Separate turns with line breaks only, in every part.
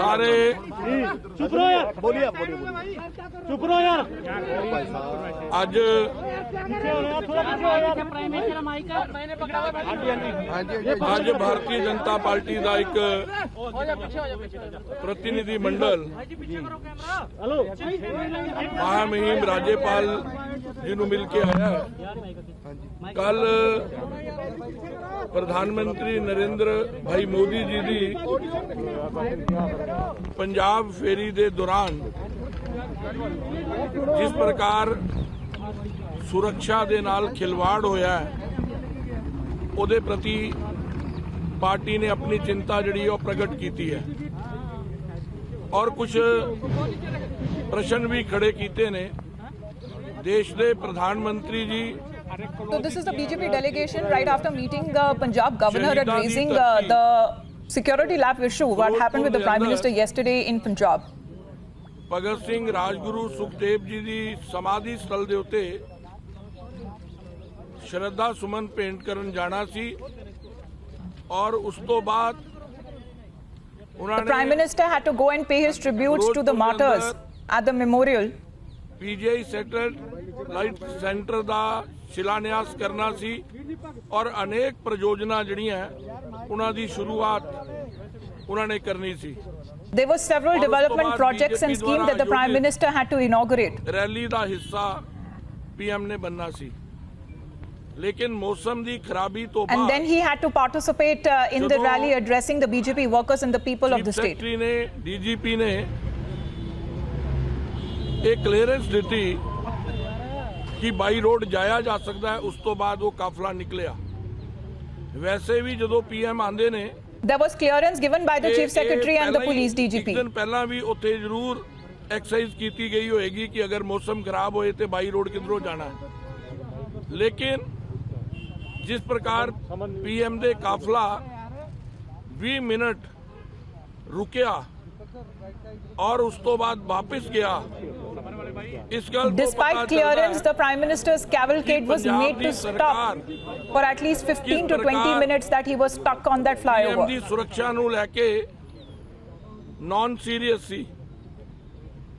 सारे
चुप रहो यार, बोलिए चुप रहो यार।
आज आज भारतीय जनता पार्टी का एक प्रतिनिधि मंडल महामहिम राज्यपाल जी ਨੂੰ मिल के आया। कल प्रधानमंत्री नरेंद्र भाई मोदी जी की पंजाब फेरी के दौरान जिस प्रकार सुरक्षा दे नाल खिलवाड़ होया है उहदे प्रति पार्टी ने अपनी चिंता जिहड़ी वो प्रगट की है और कुछ प्रश्न भी खड़े किए ने। देश के प्रधानमंत्री जी
So this is the BJP delegation right after meeting the Punjab governor and raising the security lap issue what happened with the Prime Minister yesterday in Punjab.
Bhagat Singh Rajguru Sukhdev ji की समाधि स्थल के उत्ते श्रद्धा सुमन भेंट करन जाना सी और उस तो बाद
The Prime Minister had to go and pay his tributes to the martyrs at the memorial.
PGI satellite centre का शिलान्यास करना सी और अनेक परियोजना जड़ियां उन्हां दी शुरुआत उन्होंने करनी सी।
There were several development projects and schemes that the Prime Minister had to inaugurate.
Rally का हिस्सा पीएम ने बनना सी लेकिन मौसम की खराबी तो
And then he had to participate in the rally addressing the BJP workers and the people of the state.
Secretary ने डीजीपी ने एक क्लीयरेंस दी कि बाई रोड जाया जा सकता है उस तो बाद वो काफिला निकलिया। वैसे भी जो पीएम आंदे ने
There was clearance given by the Chief Secretary and the Police DGP.
एक दिन पहला भी उत्थे जरूर एक्सरसाइज की गई होएगी कि अगर मौसम खराब होए तो बाई रोड किधरों जाना है। लेकिन जिस प्रकार पीएम दे काफिला 20 मिनट रुकिया और उस तो बाद वापस गया।
Despite clearance, the Prime Minister's cavalcade was made to stop for at least 15 to 20 minutes that he was stuck on that flyover.
PM दी सुरक्षा नूं लैके नॉन सीरियस सी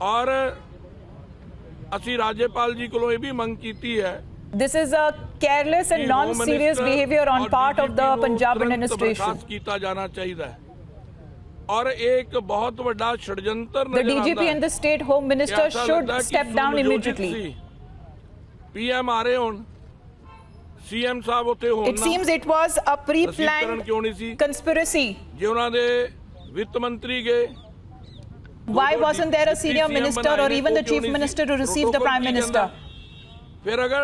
और असी राज्यपाल जी कोलों ये भी मंग कीती है।
This is a careless and non-serious behavior on part of the Punjab administration.
कीता जाना चाहिए और एक बहुत बड़ा षड्यंत्र
The DGP and the State Home Minister should step down immediately.
PM आ रहे हों, सीएम साहब होते हों।
It seems it was a pre-planned conspiracy.
जे उन्होंने वित्त मंत्री गए
Why wasn't there a senior minister or even the chief minister to receive the Prime Minister?
फिर अगर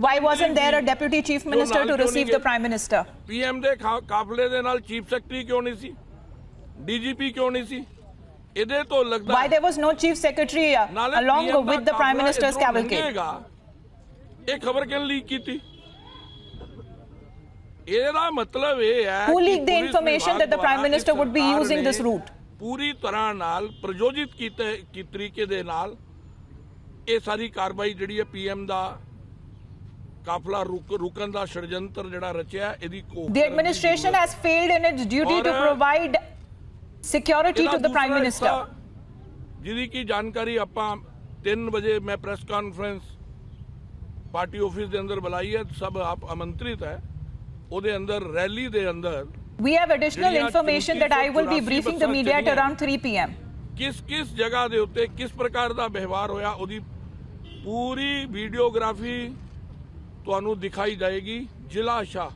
Why wasn't there a deputy chief minister to receive the Prime Minister?
PM दे काफले दे नाल चीफ सेक्रेटरी क्यों नहीं सी, DGP क्यों नहीं सी? इधे तो लगता
Why there was no chief secretary along with the Prime Minister's cavalcade?
एक खबर क्यों लीक की थी? ਇਹਦਾ मतलब ये है
Who leaked the information that the Prime Minister would be using this route?
पूरी तरह नाल प्रयोजित की तरीके दे नाल ये सारी कार्रवाई जिहड़ी है पीएम दा काफला रुकन दा षड्यंत्र जिहड़ा रचिया इहदी को
The administration has failed in its duty to provide security to the Prime Minister.
जिहदी की जानकारी आपां 3 बजे मैं प्रेस कॉन्फ्रेंस पार्टी ऑफिस दे अंदर बुलाई है, सब आप आमंत्रित है। ਉਹਦੇ ਅੰਦਰ ਰੈਲੀ ਦੇ ਅੰਦਰ
We have additional information that I will be briefing the media at around 3 p.m.
किस जगह ਦੇ ਉੱਤੇ किस प्रकार ਦਾ व्यवहार ਹੋਇਆ ਉਹਦੀ पूरी वीडियोग्राफी ਤੁਹਾਨੂੰ दिखाई जाएगी। जिला शाह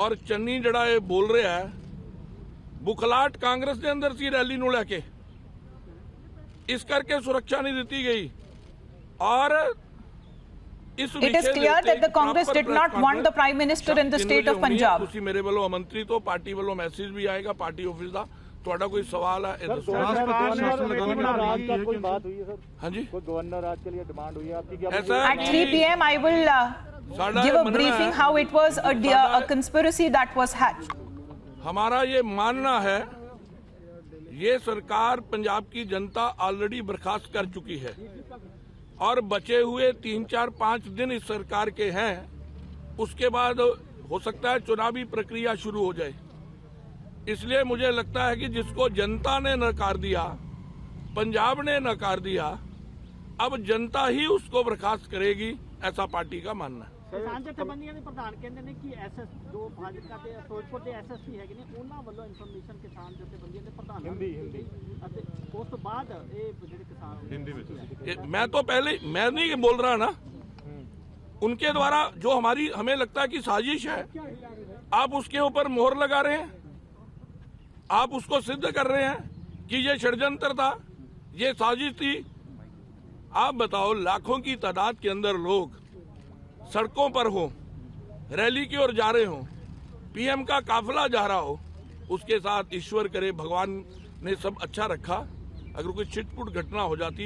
और चन्नी ਜਿਹੜਾ ਇਹ बोल ਰਿਹਾ है बुखलाट कांग्रेस ਦੇ ਅੰਦਰ ਸੀ रैली ਨੂੰ ਲੈ ਕੇ, इस करके सुरक्षा नहीं दी गई। और
It is clear that the Congress did not want the Prime Minister in the state of Punjab.
ਤੁਸੀਂ ਮੇਰੇ ਵੱਲੋਂ ਆਮੰਤਰਿਤ ਹੋ, ਪਾਰਟੀ ਵੱਲੋਂ ਮੈਸੇਜ ਵੀ ਆਏਗਾ ਪਾਰਟੀ ਆਫਿਸ ਦਾ। ਤੁਹਾਡਾ ਕੋਈ ਸਵਾਲ ਹੈ ਇਹ ਦੱਸੋ।
कोई बात हुई है सर?
हाँ जी,
कोई गवर्नर राज के लिए डिमांड हुई है आपकी क्या?
ऐसा
At 3 p.m. I will give a briefing how it was a conspiracy that was hatched.
हमारा ये मानना है ये सरकार पंजाब की जनता ऑलरेडी बर्खास्त कर चुकी है और बचे हुए 3, 4, 5 दिन इस सरकार के हैं। उसके बाद हो सकता है चुनावी प्रक्रिया शुरू हो जाए। इसलिए मुझे लगता है कि जिसको जनता ने नकार दिया, पंजाब ने नकार दिया, अब जनता ही उसको बर्खास्त करेगी, ऐसा पार्टी का मानना है।
ਕਿਸਾਨ ਜਥੇਬੰਦੀਆਂ ਦੇ ਪ੍ਰਧਾਨ ਕਹਿੰਦੇ ਨੇ ਕਿ ਐਸਐਸ ਜੋ ਭਾਜਪਾ ਤੇ ਫਿਰੋਜ਼ਪੁਰ ਦੇ ਐਸਐਸਪੀ ਹੈਗੇ ਨੇ ਉਹਨਾਂ ਵੱਲੋਂ ਇਨਫੋਰਮੇਸ਼ਨ ਕਿਸਾਨ ਜਥੇਬੰਦੀਆਂ ਦੇ ਪ੍ਰਧਾਨ ਨੂੰ ਦਿੱਤੀ ਗਈ ਅਤੇ ਉਸ ਤੋਂ ਬਾਅਦ ਇਹ ਜਿਹੜੇ ਕਿਸਾਨ ਹਿੰਦੀ ਵਿੱਚ
मैं तो पहले मैं नहीं बोल रहा ना, उनके द्वारा जो हमारी हमें लगता है कि साजिश है, आप उसके ऊपर मोहर लगा रहे हैं, आप उसको सिद्ध कर रहे हैं कि ये षड्यंत्र था, ये साजिश थी। आप बताओ, लाखों की तादाद के अंदर लोग सड़कों पर हो, रैली की ओर जा रहे हो, पीएम का काफिला जा रहा हो, उसके साथ ईश्वर करे भगवान ने सब अच्छा रखा, अगर कोई छिटपुट घटना हो जाती